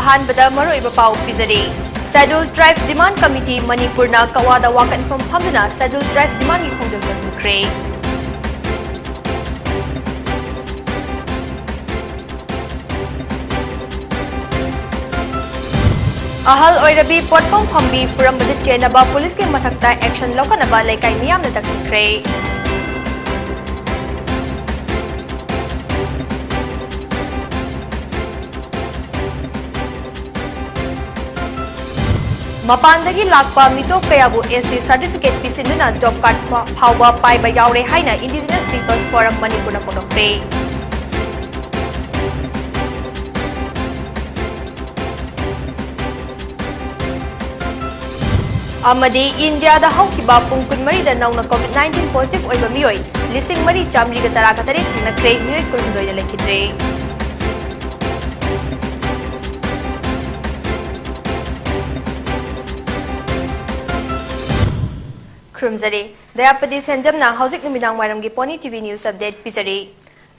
अहानबदा मरोइबा पाउ पिजरी Scheduled Tribe Demand Committee Manipur na kawada wakan from Phamduna Scheduled Tribe Demand ki khongjang tafukre Ahal oirabi platform phambi furambada chenaba police ke mathakta action lokanaba laikai miyam na taksikre Mapandagi lakpa mitok kayabu SD certificate pisinduna job card phawba paiba yaure haina Indigenous Peoples Forum Manipur na photokre Amadi India da hawkiba pung kunmari da nauna COVID-19 positive oiba miyoi lising mari chamri ga tara katari thina kre miyoi kurundoi da lekidre Krumzari, Dayapati SENJAM na Housing Numidang Waramgi PONYTV News Update Pizari.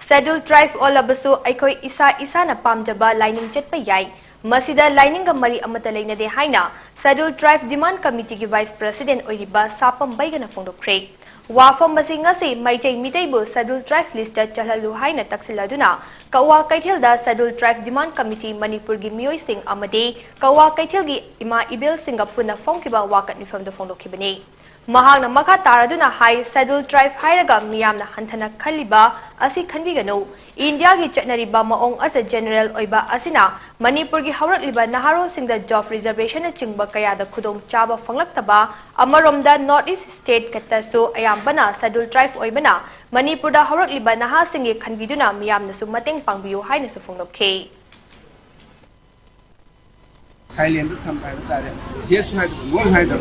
Scheduled Tribe Olabasu Aikoi Isa na Pamjaba Lining Chetpa Yai. Masida Lining Mari Amatalena de Haina. Scheduled Tribe Demand Committee ki Vice President Oiriba Sapam Baigana Fondo Craig. Wafam Masingasi Maitay Mitaibu Scheduled Tribe Lister Chalalu Haina Taxiladuna. Kawa Kaithilda Scheduled Tribe Demand Committee Manipur gi Miyoi Singh Amade. Kawa Kaithilgi Ima Ibil Singapuna Fonkiba Wakat ni from the Fondo Kibani. Mahang na maka taraduna hai Scheduled Tribe hairaga miyam na hantana khaliba asi khanbigano India gi chatnariba maong as a general oiba asina Manipur gi haurakliba naharo singda job reservation na chingba kaya da khudong chaba phanglaktaba amaromda North East State katasu ayambana Scheduled Tribe oibana Manipur da haurakliba naha singi khanbiduna miyam na su mateng pangbiu hai na su phonglokhe Thailand tham pai ta de yes hai mo hai da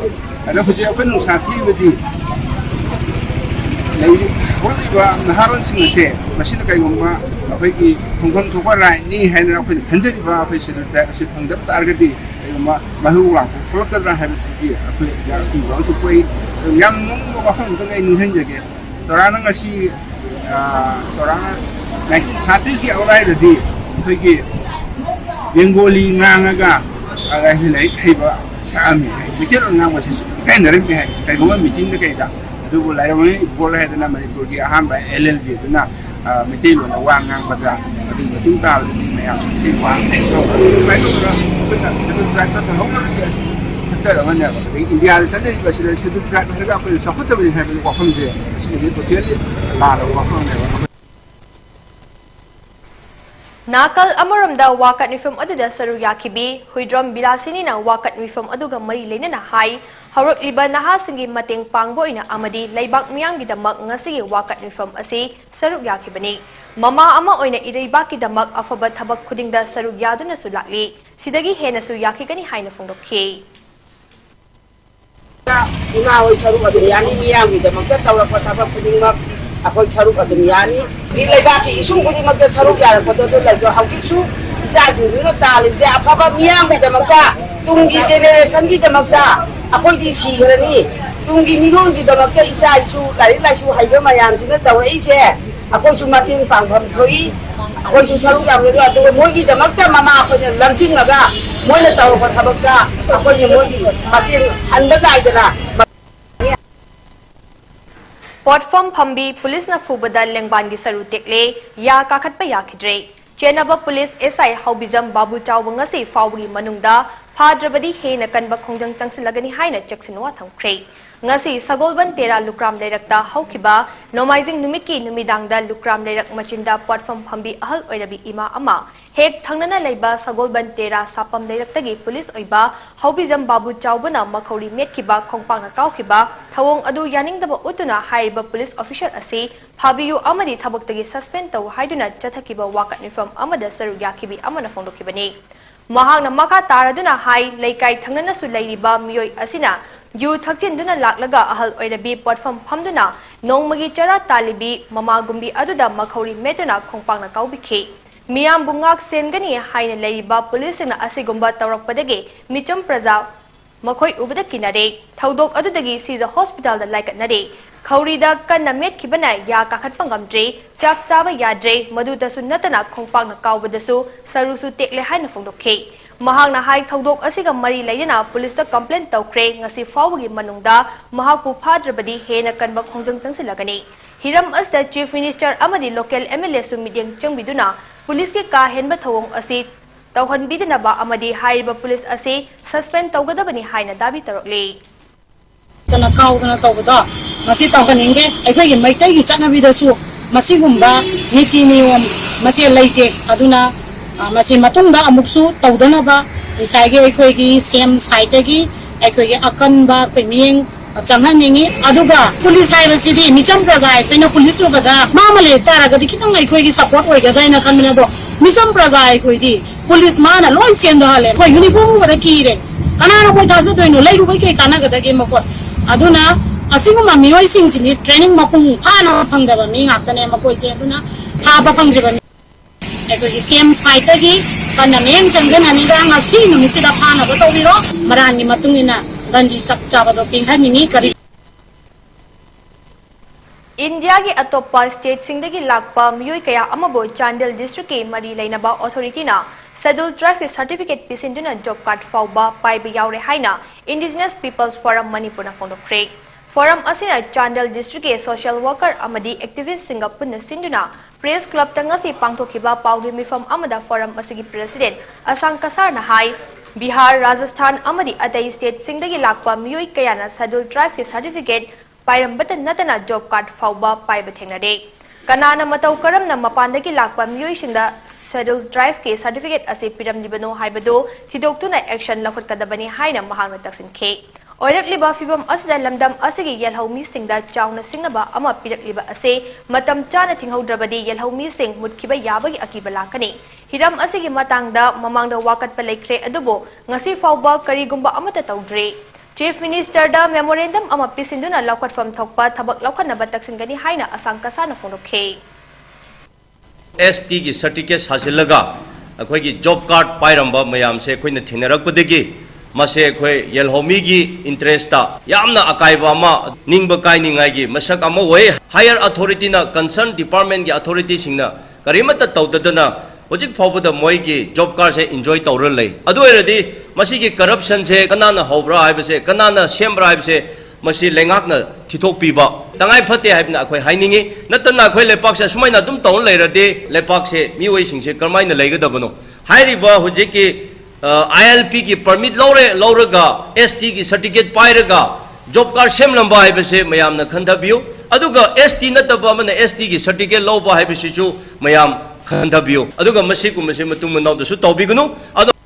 ana khuje apun sathi bedi nei holi ba naharon sing se machine kai ngoma apai ki khongkham thokwa rai ni hai na apai khanjari ba apai se da se phangdap targeti ngoma mahu lang kolok da hai si ki apai ya ki ba su koi yam mong mo ba hong da ngai ni han jage sorana ngasi sorana 1930s ki awai da di apai ki Bengali ngangaga I like Hiba Sami. We tell now was kind of I go on meeting the Gaita. Do what I want to go ahead and Manipur by LLB. Do not material on the one hand, but I think the 2000 may have to take one. I don't practice and homeless. India is suddenly to try to pick up with supportably having walk on there. She did to tell you a lot of walk on there. Nakal amaramda wakat nifam aduda saru yakibi huidrom bilasini na wakat nifam aduga mari lena na hai harok liba naha singi mateng pangbo ina amadi laibak miyang gidamak ngasigi wakat nifam asi saru yakibani mama ama oina iraiba kidamak afaba thabak khudingda saru yaduna su lakli sidagi hena su yakigani haina phongdokhe ina hoi saru adu yani miyang gidamak tawrak thabak khudingmak Aku saruk adem yani, nilai baki isu kuni magda saruk ya, pada tu lagi hawki isu, isa sini tu talim dia apa apa miam kita magda, tunggi generation kita magda, aku di sini ni, tunggi minun kita magda isa isu, lari isu hayam mayam sini tahu ise, aku isu matiin pangham thoi, aku isu saruk yang itu adu moi kita magda mama aku ni langsing naga, moi na tahu apa magda, aku ni moi matiin anda dah itu na. Platform Phambi Police na fubada lengban gi saru tekle ya kakhatpa yakidre Chenaba Police SI Haubizam Babu Chawba ngasi fawgi manungda phadrabadi hena kanba khongjang changsilagani haina cheksinwa thamkre ngasi sagolban tera lukram leirakta haukiba nomaizing numiki numidangda lukram leirak machinda Platform Phambi ahal oirabi ima ama hek thangnana leiba sagolban tera sapam leiraktagi police oiba Haubizam Babu Chawbana makhori metkiba khongpang na kawkiba thawong adu yaningdaba utuna haiba police official asi phabiyu amadi thabaktagi suspend taw haiduna chathakiba wakat nifam amada saru yakibi amana phongdokibani mahangna maka taraduna hai leikai thangnana su leiriba miyoi asina yu thakchin laklaga ahal oirabi Platform phamduna nongmagi chara talibi mama gumbi aduda makhori metuna khongpang na kawbikhi miyam bungak sengani haina leiriba police na asigumba tawrakpadagi michum praja makhoi ubada kinare thaudok adudagi siza hospital da laikatnare Kaurida kan namet kibana ya kakhat pangamdre chak chawa yadre madu dasu natana khongpang na kawbadasu sarusu tekle haina phongdokhe Mahangna hai thodok asiga mari laina police ta complaint tawkre ngasi fawgi manungda mahakpu phadrabadi hena kanba khongjang changsilagani. Hiram asda Chief Minister amadi local MLA sumiding changbiduna police ke ka henba thawong asi tawhanbidnaba amadi haiba police asi suspend tawgadabani haina dabi tarokle. Kana kaudana tawda masi tawkaninge aikhoi maitai gi chanabidasu masigumba niti niyom masi laite aduna masi matungda amuksu tawdanaba isage aikhoi gi same site gi aikhoi gi akanba peming changhaningi aduga police haibasidi micham prajai pena police robada mamale taragadi kitang aikhoi gi support oigadaina khanmina do micham prajai aikhoi di police mana loi chendo hale ko uniform bada kire kanana koi thasu doino leiru bai ke kana gada ge makot aduna asiguma mioi singni training mapung phana phangdaba mi ngakane makoi se aduna phaba phangjiba aikhoi same site gi kana meng changjana ni da ngasi numisida phana ba tawiro marani matungina dandi sakchaba do pinghaningi kari India ki atopa state singdagi lakpa miyoi kaya amabo Chandel district ke mari lainaba authority na scheduled traffic certificate pisinduna job card fauba paiba yaure haina Indigenous Peoples Forum Manipur na fondokre. Forum asina Chandel district ke social worker amadi activist singapur na sinduna press club tangasi pangthokiba paugi mifam amada forum asigi president asang kasar na hai Bihar, Rajasthan amadi atai state singdagi lakpa miyoi kaya na scheduled traffic certificate pairambata natana job card fauba paiba thengnade. Kanana matau karamna mapandagi lakpa miyoi singda scheduled drive ke certificate ase piramlibano haibado thidoktuna action lakhotkadabani haina mahangna taksinke. Oirakliba fibam asda lamdam asigi yelhaumi singda chauna singnaba ama pirakliba ase matam chana thinghodrabadi yelhaumi sing mutkiba yabagi akiba lakani. Hiram asigi matangda mamangda wakat palaikre adubo ngasi fauba karigumba amata tawdre. Chief Minister da memorandum ama pisinduna lakwatfam thokpa thabak laukhanaba taksingani haina asangkasa na phonokhe. ST ki certificate hasilaga akhoi gi job card pairamba mayam se khoi na thinarakpudegi mase khoi yelhomi gi interest ta yamna akaiba ma ningba kai ningai gi masak ama wei higher authority na concerned department gi authority singna karimata tawdadana hojik phawbada moi gi job card se enjoy tawra lei adu eradi masi gi corruption se kanana hobra haibase kanana sembra haibase masi lengakna thithok piba tangai phate haibna akhoi hainingi natana akhoi lepak se sumaina dum tawn leirade lepak se miwei singse karmaina leigadabano hairiba hojik ki ILP ki permit lauraga ST ki certificate pairaga job card sem lamba haibase mayamna khandhabiu aduga ST nataba mana ST ki certificate lawba haibase chu mayam khandhabiu aduga masi ku masi matung manaw da su tawbigunu adu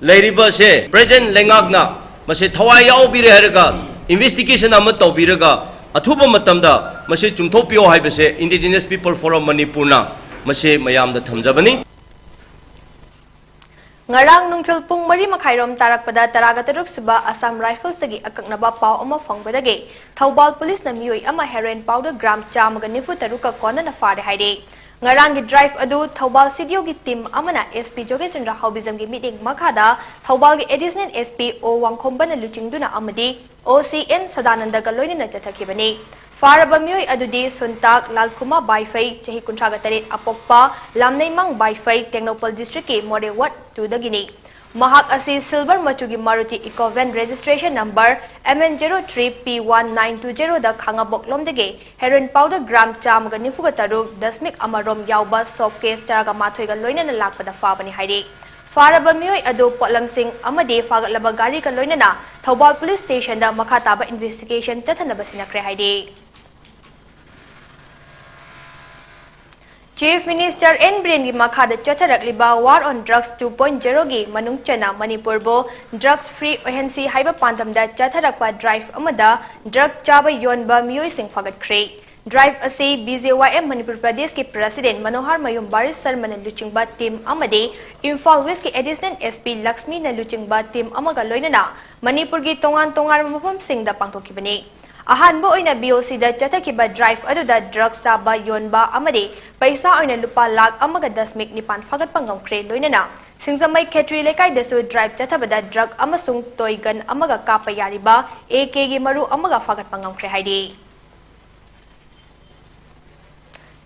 leiriba se present lengakna masi thawai yaubire haraga investigation ama tawbiraga athuba matamda masi chungthopio haibase Indigenous People Forum Manipur na masi mayam da thamjabani Ngarang nungthil pung mari makhairom tarakpada taragataruk suba Assam Rifles dagi akaknaba pau ama fangbadage Thaubal Police na miyoi ama heroin powder gram chamaga nifu taruka kona na fare haide Ngarang gi drive adu Thaubal Sidio gi team amana SP Jogechandra Haubizam gi meeting makhada Thaubal gi additional SP O Wangkhomba na luchingduna amadi OCN Sadananda ga loinina chathakibani Faraba miyoi adudi Suntak Lalkuma Baifai Chahi Kuntragatarit Apokpa Lamnaimang Baifai Technopol District ke Model Wat 2 dagini. Mahak asi Silver Machugi Maruti Ecovan registration number MN03P1920 da Khangabok Lomdege heroin powder gram chamaga nifuga taruk dasmik amarom yauba soft case taraga mathoiga loina na lakpada fabani haide. Faraba miyoi adu Potlam Singh amadi fagatlaba gari ka loina na Thaubal Police Station da makataba investigation tathanaba sinakre haide. Chief Minister N. Brain gi makhada chatharakliba War on Drugs 2.0 gi manungchana Manipur bo drugs free ohensi haiba pantamda chatharakpa drive amada drug chaba yonba miyoi sing fagatkre drive ase BJYM Manipur Pradesh ki President Manohar Mayum Baris Sarma na luchingba team amade Imphal West ki additional SP Lakshmi na luchingba team amaga loinana Manipur gi tongan mafam sing da pangthokibani Ahanbo oina BOC da chathakiba drive aduda drug saba yonba amade paisa oina lupa lakh amaga dasmik nipan fagat pangamkre loinana singsamai khetri lekai dasu drive chathabada drug amasung toigan amaga kapa yariba AK gi maru amaga fagat pangamkre haide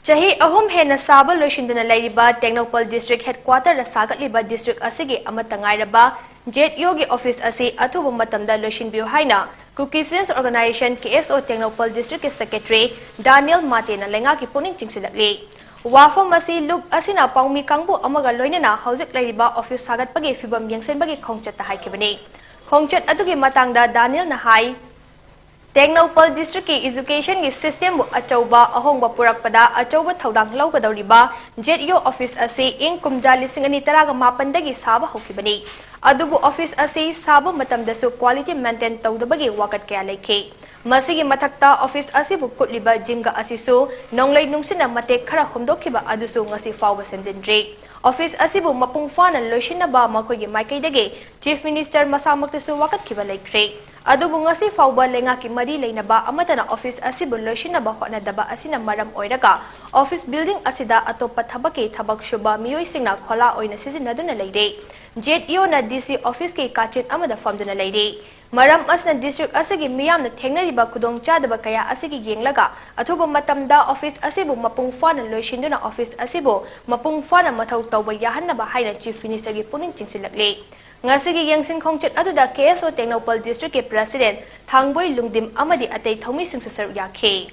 Chahi ahum hena saba loishindana lairiba Technopol District Headquarter da sagatliba district asigi amatangairaba Jet Yogi Office asi athuba matamda loishinbiu haina Cookie Sense Organization KSO Technopol District Secretary Daniel Matena lenga ki puning chingsilakli Wafam asi look asina pangmi kangbu amaga loinana hauzik lairiba office sagatpagi fibam yangsenbagi khongchat haikibani Khongchat adugi matangda Daniel na hai Technopol District ki education ki system bu achauba ahongba purakpada achauba thodang laugadoriba JETYO office asi ing kumja lising ani taraga mapandagi saba hokibani adubu office asi saba matamdasu quality maintain tawdabagi wakat kaya laike masigi mathakta office asi bu kutliba jinga asisu nonglai nungsina matek khara homdokhiba adusu ngasi fawba semjindre office asibu mapung fana loishinaba makogi maikaidage chief minister masamaktasu wakat kiba laikre adubu ngasi fawba lenga ki mari leinaba amatana office asibu loishinaba honadaba asina maram oiraga office building asida atopa thabaki thabak shuba miyoi singna khola oina sizinaduna leide JETYO na DC office ki kachin amada famduna leide Maram asna district asigi miyamna thengnariba khudong chadaba kaya asigi yenglaga athuba matamda office asibu mapung fana loishinduna office asibu mapung fana mathau tawba yahanaba haina chief minister gi puning chingsilakle ngasigi yengsin khongchat aduda KSO Technopol District ke president Thangboi Lungdim amadi atei thomi sing susar yakhe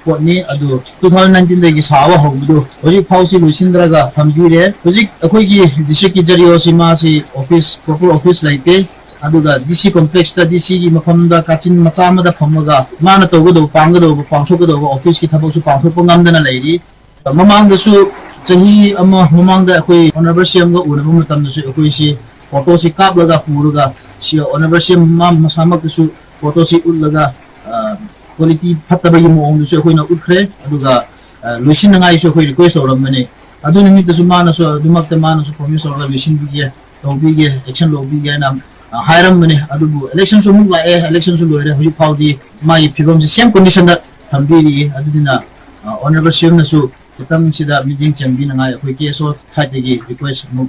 Potni adu 2019 dagi sawa hogdu hoji phausi lusindraga thamjire hoji akhoi gi district ki jariyo sima si office proper office laite aduga DC complex ta DC gi mafamda kachin macha amada phamaga mana tawgodo panggodo pangthogodo office ki thabak su pangthok ngamdana lairi mamang da su chahi ama mamang da akhoi honorable CM ga unaba matam da su akhoi si photo si kap laga puruga si honorable CM masamak da su photo si ulaga quality fattaba yi mo ong su akhoi na utkre aduga loishin ngai su akhoi request oramane adu nimit da su mana su dumakta mana su promise orga loishin biye lobby action lobby ga nam hairam mane adubu election su mugla election su loire hoji phaudi mai phibam same condition da thambiri adudina honorable CM na su kitang sida meeting chambi na ngai akhoi KSO site gi request mu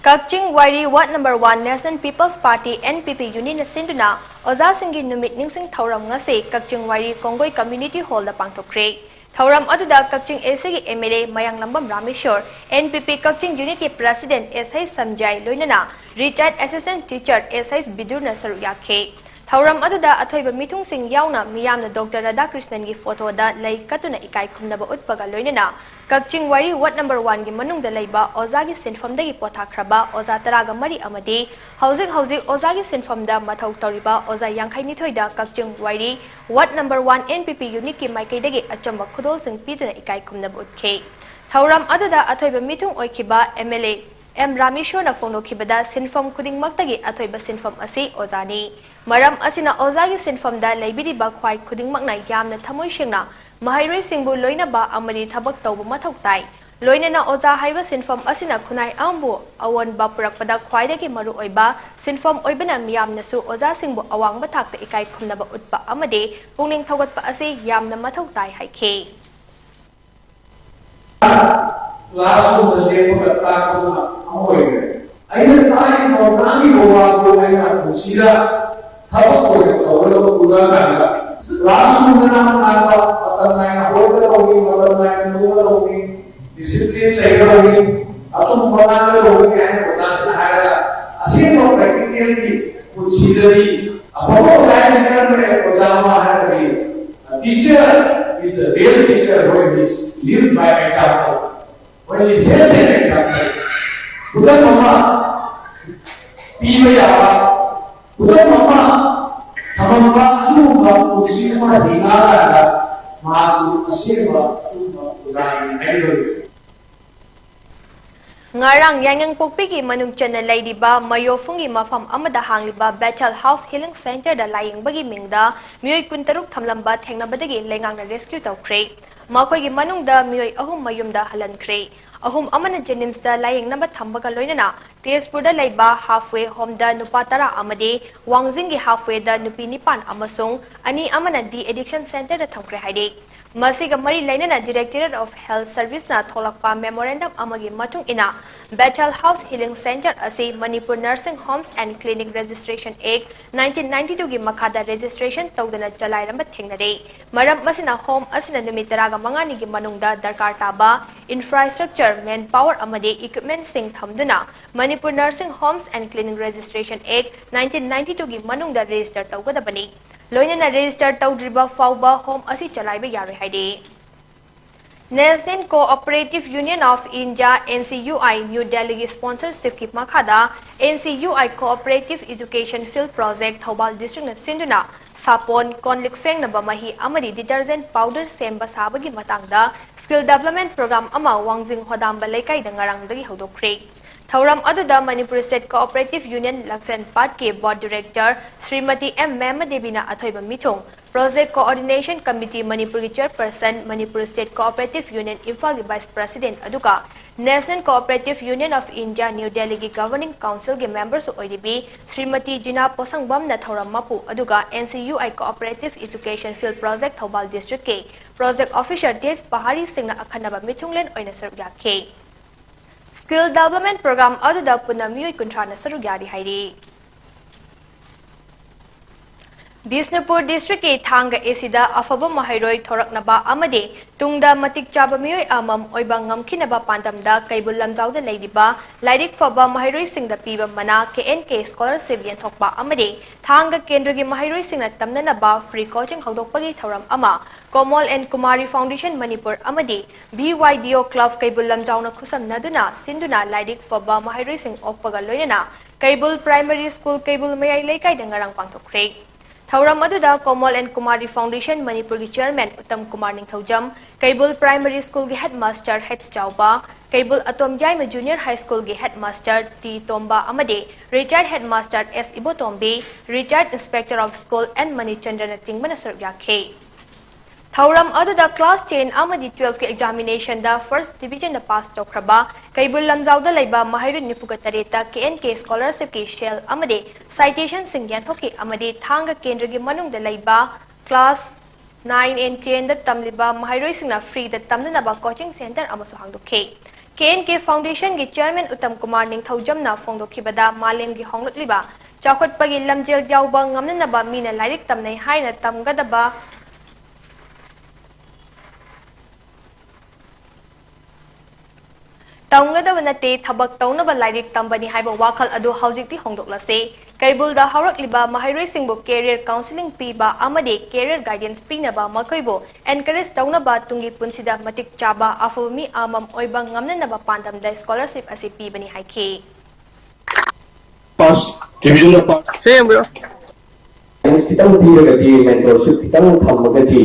Kakching Wairi Ward number 1 National People's Party NPP Union Sinduna Oza Singi Numit Ningsing Thauram ngase Kakching Wairi Kongoi Community Hall da pangthokre Thauram aduda Kakching ACG MLA Mayang Lambam Rameshwar NPP Kakching Unity President SI Samjai Loinana Retired Assistant Teacher SI Bidur Nasaru yakhe Thauram aduda athoiba mithung sing yauna miyamna Dr. Radhakrishnan gi photo da lei katuna ikai khumnaba utpaga loinana Kakching Wairi Ward number 1 gi manungda leiba Ozagi sinfamdagi pothakraba Oza taraga mari amadi hauzik Ozagi sinfamda mathau tawriba Oza yangkhai nithoi da Kakching Wairi Ward number 1 NPP unit ki maikaidagi achamba khudol sing piduna ikai khumnaba utke Thauram aduda athoiba mithung oikhiba MLA M Rameshwar na phonokibada sinfam khuding maktagi athoiba sinfam asi Ozani Maram asina Ozagi sinfam da leibiriba khwai khuding makna yamna thamoi singna Mahairoi singbu loina ba amadi thabak tawba mathau tai loinana Oza haiba sinfam asina khunai ambu awan ba purakpada khwaidagi maru oiba sinfam oibana miyamna su Oza singbu awang ba thakta ikai khumnaba utpa amade pungning thogatpa ase yamna mathau tai haikhe Classroom the level of the I didn't find or Nami Boa and Sira Tabaco or Uganda. Classroom the Namaka, discipline later, Atum Banana, and a single practicality would see the a teacher is a real teacher who is lived by example. When he says an example, Buddha Mama, Pivaya, Buddha Mama, Tamamba, Tuba, Usima, Dinara, Madu, Asima, Tuba, Udan, Idol. Ngarang yangang pokpiki manung chana laidiba mayofungi mafam amada hangliba Battle House Healing Center da laying bagi mingda miyoi kuntaruk thamlamba thengnabadagi lengang na rescue tawkre makhoi gi manung da miyoi ahum mayumda halankre ahum amana Jenims da laying namba thambaga loinana Tezpur da laiba halfway home da nupa tara amade Wangjing gi halfway da nupi nipan amasung ani amana de addiction center da thamkre haide Masiga mari lainana Directorate of Health Service na tholakpa memorandum amagi matung ina Bethel House Healing Center asi Manipur Nursing Homes and Clinic Registration Act 1992 gi makhada registration tawdana chalairamba thengnare maram masina home asina numitaraga mangani gi manungda darkar taba infrastructure manpower amadi equipment sing thamduna Manipur Nursing Homes and Clinic Registration Act 1992 gi manungda register tawgadabani loinana register tawdriba fawba home asi chalaiba yare haide National Cooperative Union of India NCUI New Delhi sponsorship ki makhada NCUI Cooperative Education Field Project Thobal District na sinduna sapon konlik feng na bamahi amadi detergent powder semba sabagi matangda skill development program ama wangjing hodam balaikai da ngarang dagi hodokre Thauram aduda Manipur State Cooperative Union Lamfen Part ke Board Director Srimati M. Mema Devina Athoiba Mithong Project Coordination Committee Manipur Chairperson Manipur State Cooperative Union Imphal Vice President aduga National Cooperative Union of India New Delhi Governing Council ke members OIDB Srimati Jina Posangbam na Thauram Mapu aduga NCUI Cooperative Education Field Project Thobal District ke Project Officer Des Pahari Singh na akhanaba mithunglen oina sarugya ke Skill Development Program aduda puna miyoi kunthra na sarugyari hairi Bisnupur District ke Thanga Esida afaba mahairoi thoraknaba amade tungda matik chaba miyoi amam oiba ngamkhinaba pandamda kaibul lamjauda leiriba lairik faba mahairoi singda piba mana KNK scholarship yenthokpa amade Thanga Kendra gi mahairoi singna tamnanaba free coaching hodokpagi thoram ama Komal and Kumari Foundation Manipur amadi BYDO Club kaibul lamjauna khusam naduna sinduna lairik faba mahairoi sing okpaga loinana kaibul Primary School kaibul mayai leikai dangarang pangthokre Thauram aduda Komal and Kumari Foundation Manipur gi Chairman Uttam Kumar Ningthaujam Kaibul Primary School gi Headmaster H Chauba Kaibul Atom Yaima Junior High School gi Headmaster T Tomba Amade Retired Headmaster S Ibotombe Retired Inspector of School and Mani Chandran Tingmana Sargyakhe Thauram aduda class 10 amadi 12 ke examination da first division na pass tokraba kaibul lamjauda laiba mahairu nifuga tareta KNK scholarship ki shell amade citation singyan thoki amade thanga kendra gi manung da laiba class 9 and 10 da tamliba mahairu singna free da tamna ba coaching center amasu hangdokhe KNK Foundation gi chairman Uttam Kumar Ningthaujam na phongdokhibada malem gi honglotliba chakotpagi lamjel yauba ngamna ba mina lairik tamnai haina tamgadaba Taungada nate thabak taunaba lairik tambani haiba wakhal adu haujikti hongdoklase kaibulda haurakliba mahairoi singbo career counseling piba amade career guidance pinaba makoibo encourage taunaba tungi punsida matik chaba afumi amam oiba ngamnanaba pandamda scholarship ase pibani haike Pass division of pass Same bro kitang piragati mentorship kitang thammagati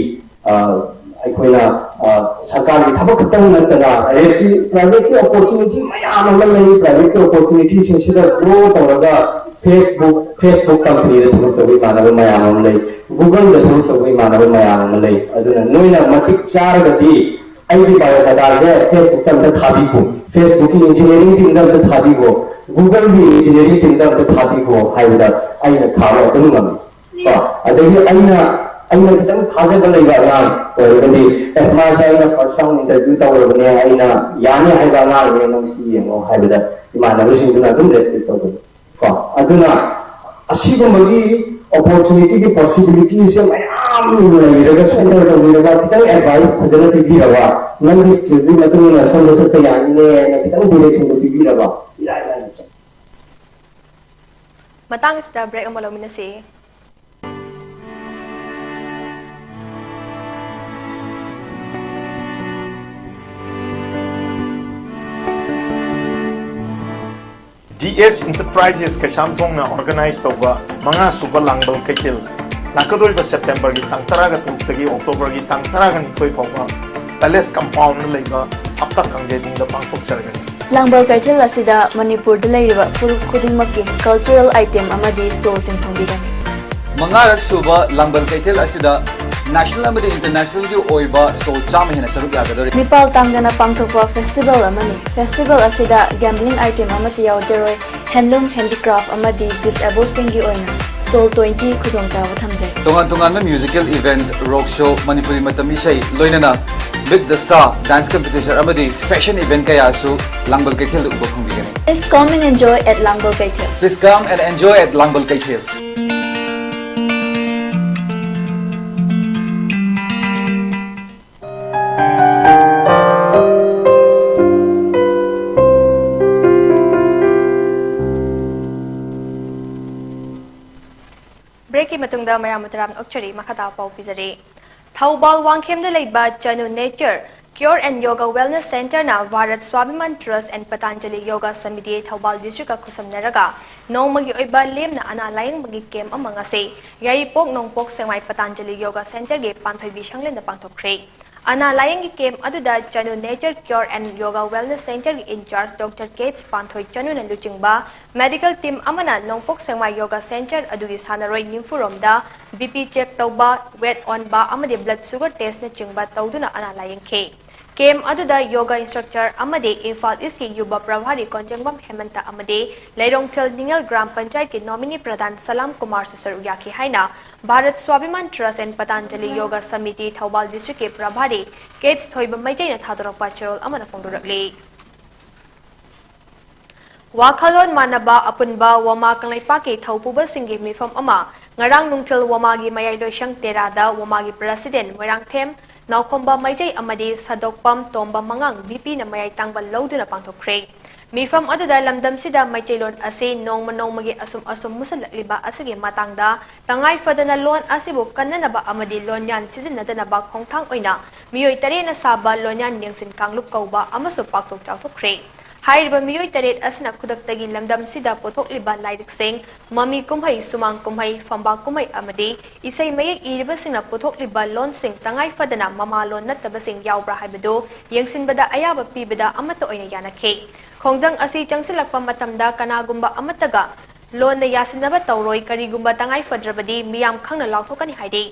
अखोना सरकार की थबक खतम नतना private की opportunity मयाम अमल नहीं private की opportunity सिंसिदा grow तौरगा Facebook company द थबक तोई मानव मयाम अमल नहीं गूगल द थबक तोई मानव मयाम अमल नहीं अदुना नोइना मतिक चारगदी आईडी बायोडाटा जे फेसबुक तम थादी को फेसबुक की इंजीनियरिंग टीम द थादी को गूगल की इंजीनियरिंग टीम द थादी को हाइदा आइना खावा तनुम का अदगी आइना खतम खाजब लेगा नाम ओरगदी एफमासा आइना फर्स्ट राउंड इंटरव्यू तौरबने आइना याने हाइबा नाम ने नंसी येंगो हाइबदा इमानबसिंगना दुम रेस्पेक्ट तौदो को अदुना असिगुमगी अपॉर्चुनिटी की पॉसिबिलिटी से मयाम लेरगा सेंटर तौरगा कितन एडवाइस फजन पिबिरवा नंदी स्टिल मतुना संदो सकते याने कितन direction पिबिरवा इराइला matang sta break amalo minase DS Enterprises Kashamthong na organize toba mga suba langbal kekil nakadol ba September gi tangtara ga tagi October gi tangtara ga nitoi pawba Palace compound na leiba apta kangje ding da pangthok sargani langbal kekil asida Manipur da leiriba full khuding makki cultural item amadi store sing thongidani mangarak suba langbal kekil asida national amadi international gi oiba so chama hena saruk yagadori Nepal tangana pangthokpa festival amani festival asida gambling item amati yaujaroi handloom handicraft amadi disabled singi oina stall 20 khudongtawa thamjai tongan musical event rock show Manipuri matam isai loinana Meet the Star dance competition amadi fashion event kaya su Langbal Kaithel uba phangigani. Please come and enjoy at Langbal Kaithel. Please come and enjoy at Langbal Kaithel. Break matungda mayam mataram okchari makata pau pizari. Thaubal Wangkhem de leiba Chanu Nature Cure and Yoga Wellness Center na Bharat Swabiman Trust and Patanjali Yoga Samiti Thaubal District Kusamnaraga Nongmagi Oiba Lem na ana layang magi kem amang ase Yaripok Nongpok Sengmai Patanjali Yoga Center ge Panthoy Bishanglen da Pangthokre Ana layang gi kem aduda Chanu Nature Cure and Yoga Wellness Center in charge Dr. Kates Panthoy Chanu na luchingba medical team amana Nongpok Sengmai Yoga Center adugi sanaroi nimfuromda BP check tauba weight on ba amade blood sugar test na chingba tauduna ana layang ke Kem aduda yoga instructor amade Infal East ki Yuba Prabhari Konjangbam Hemanta amade Leirong Thil Ningal Gram Panchayat ki nominee Pradhan Salam Kumar Susaru Yaki Haina Bharat Swabiman Trust and Patanjali Yoga Samiti Thaubal District ki Prabhari Kates Thoiba Maijai na Thadorokpa Charol amana Fongdurakli Wakhalon Manaba Apunba Wama Kanglaipa ki Thaupuba Singgi Mifam Ama Ngarang Nungthil Wamagi Mayai Loishang Terada Wamagi President Werang Them Naukomba Maijai Amadi Sadokpam Tomba Mangang VP na Mayay Tangbal Loduna Pangthokre Mifam aduda lamdam sida Maichailon ase nongmagi asum musalakliba asige matangda tangai fadana lon asibu kannanaba amadi lonyan sizinadana khongthang oina miyoi tare na saba lonyan ningsin kanglup kauba amasu paktok chawthokre Hairiba miyoi taret asna kudaktagi lamdam sida pothokliba lairik sing mami kumhai sumang kumhai famba kumhai amadi isai mayek iriba singna pothokliba lon sing tangai fadana mama lon nattaba sing yaubra haibado yengsinbada ayaba pibada amato oina yanakhe Khongjang asi changsilakpa matamda kanagumba amataga lon na yasinaba tawroi karigumba tangai fadrabadi miyam khangna lauthokani haide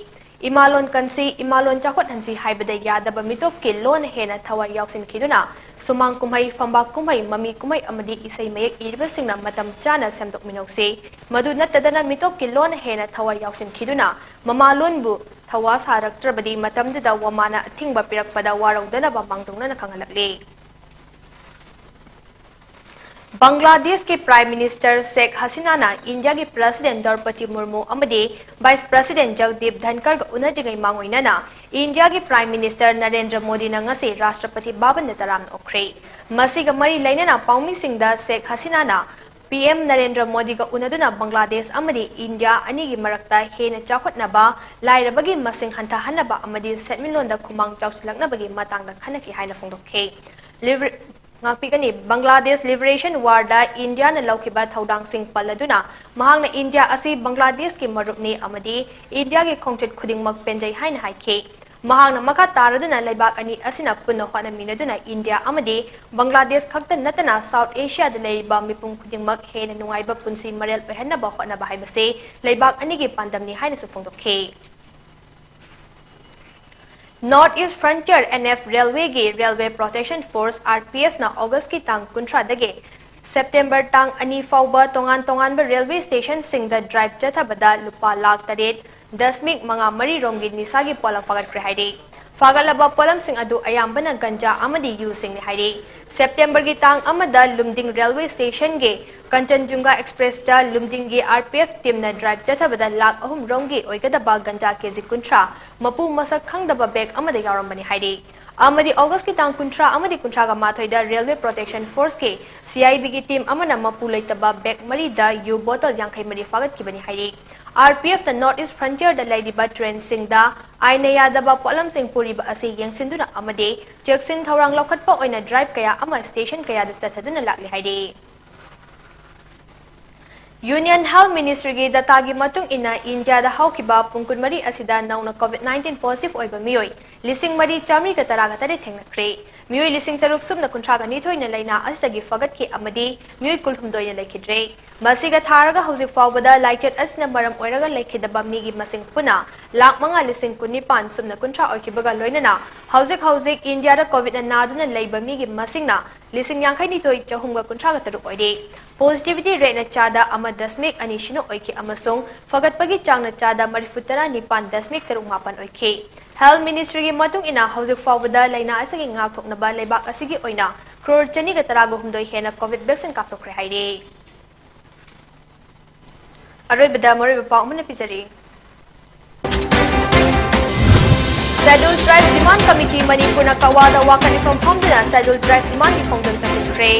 Imalon kansi imalon chakot hansi haibada yadaba mitop ke lon hena thawai yauksin khiduna sumang kumhai famba kumhai mami kumhai amadi isai mayek iriba singna matam chana semdok minokse madu nattadana mitop ke lon hena thawai yauksin khiduna mama lonbu thawa saraktrabadi matamdida wamana thingba pirakpada warongdana ba mangjongna na khangalakle Bangladesh के prime minister Sheikh Hasina ना India के president Droupadi Murmu अमदे vice president Jagdeep Dhankhar का उन्नतिगई मांगोइना ना India के prime minister Narendra Modi ना ngase राष्ट्रपति बाबन नतराम ओख्रे मसीगा मरी लाइना पाउमी सिंगदा शेख हसीना ना PM नरेंद्र मोदी का उन्नदना बांग्लादेश अमदे इंडिया अनि की मरक्ता हेना चाखोटनबा लाइरबगी मसिंग हंथाहनबा अमदे सेटमिनलोंदा खुमांग चाउसलकनबगी मातांगदा खनकी हाइना फोंदोखे Ngakpikani Bangladesh Liberation War da India na laukiba thaudang sing paladuna mahang na India asi Bangladesh ki marupni amadi India ki khongchet khudingmak penjai haina haikhe mahang na maka taraduna laibak ani asina punna hwana minaduna India amadi Bangladesh khakta natana South Asia da leiba mipung khudingmak hena nungaiba punsi marel ohanna ba hwana ba haibase laibak ani ki pandamni haina su phongdokhe North East Frontier NF Railway ge Railway Protection Force RPF na August ki tang kuntra dage September tang ani fauba tongan ba railway station sing the drive jatha bada lupa lakh taret 10 manga mari romgi nisagi polam pagat kre haide fagalaba polam sing adu ayambana ganja amadi yu sing ni haide September ki tang amada Lumding Railway Station ge Kanchanjunga Express da Lumding ge RPF team na drive jatha bada lakh ahum romgi oigada ba ganja kg kuntra mapu masak khangdaba bag amada yarambani haide amadi August ki tang kuntra amadi kuntra ga mathoida Railway Protection Force ke CIB ki team amana mapu leitaba bag mari da yu bottle yankhai mari fagat ki bani haide RPF the North East Frontier da laidiba train sing da aina yadaba polam sing puri ba ase yangsinduna amade cheksin thawrang lokhatpa oina drive kaya ama station kaya da chathaduna lakli haide Union Health Ministry ge data gi matung ina India da haukiba pungkun mari asida nauna COVID-19 positive oiba miyoi lising mari chamri ka taraga tare thengnakhre miyoi lising taruk sumna kuntraga ni thoina laina asdagi fagat ki amadi miyoi kulthumdoi laikhidre masiga tharaga hojik fawbada lighted asna maram oiraga laikhidaba migi masing puna lakh manga lising kunipan sumna kuntra oikibaga loinana hojik India da COVID na naduna leiba migi masingna ꯂꯤꯁꯤꯡ ꯌꯥꯡꯈꯩꯅꯤꯊꯣꯏ ꯆꯍꯨꯝꯒ ꯀꯨꯟꯊ꯭ꯔꯥꯒ ꯇꯔꯨꯛ ꯑꯣꯏꯔꯤ positivity ꯔꯦꯠꯅ ꯆꯥꯗ ꯑꯃ ꯗꯁꯃꯤꯛ ꯑꯅꯤ ꯁꯤꯅꯣ ꯑꯣꯏꯈꯤ ꯑꯃꯁꯨꯡ ꯐꯒꯠꯄꯒꯤ ꯆꯥꯡꯅ ꯆꯥꯗ ꯃꯔꯤꯐꯨꯇꯔꯥ ꯅꯤꯄꯥꯟ ꯗꯁꯃꯤꯛ ꯇꯔꯨꯛ ꯃꯥꯄꯟ ꯑꯣꯏꯈꯤ ꯍꯦꯜꯊ ꯃꯤꯅꯤꯁꯇ꯭ꯔꯤꯒꯤ ꯃꯇꯨꯡ ꯏꯟꯅ ꯍꯧꯖꯤꯛ ꯐꯥꯎꯕꯗ ꯂꯩꯅꯥ ꯑꯁꯤꯒꯤ ꯉꯥꯛꯊꯣꯛꯅꯕ ꯂꯩꯕꯥꯛ ꯑꯁꯤꯒꯤ ꯑꯣꯏꯅ ꯀ꯭ꯔꯣꯔ ꯆꯅꯤꯒ ꯇꯔꯥꯒꯍꯨꯝꯗꯣꯏ ꯍꯦꯟꯅ ꯀꯣꯚꯤꯗ ꯚꯦꯛꯁꯤꯟ ꯀꯥꯞꯊꯣꯛꯈ꯭ꯔꯦ ꯍꯥꯏꯔꯤ ꯑꯔꯣꯏꯕꯗ ꯃꯔꯨꯑꯣꯏꯕ ꯄꯥꯎ ꯑꯃꯅ ꯄꯤꯖꯔꯤ Scheduled Tribe Demand Committee Manipurna Kawada Wakani from Homdana Scheduled Tribe Demand Hongdan Sakure.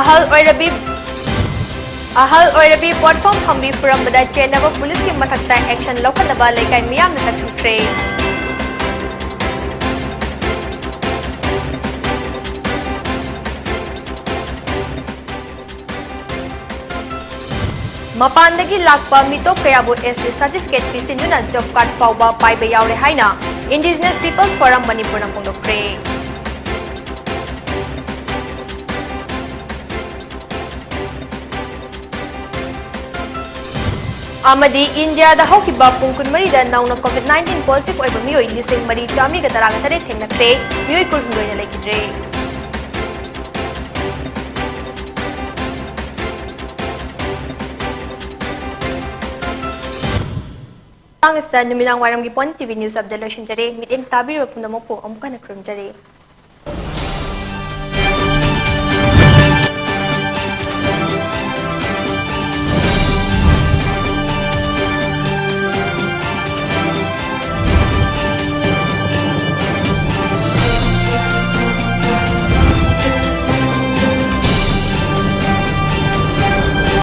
Ahal Oirabi platform Hambi from the Chenava Police Kim Matakta Action Lokanaba Lekai Miam Natsukre. Mapandagi lakpa mito kayabu SD certificate pisinduna job card fauba paiba yaure haina Indigenous Peoples Forum Manipur na phongdokre. Amadi India da hokiba pungkun mari da nauna COVID-19 positive oiba mioi lising mari chami ga taraga tare thengnakre mioi kulhundoi na lekidre. Ang ista numilang waram gi PONYTV News of the Lotion Jare, mitin tabi ro punda mo po amuka na krum jare.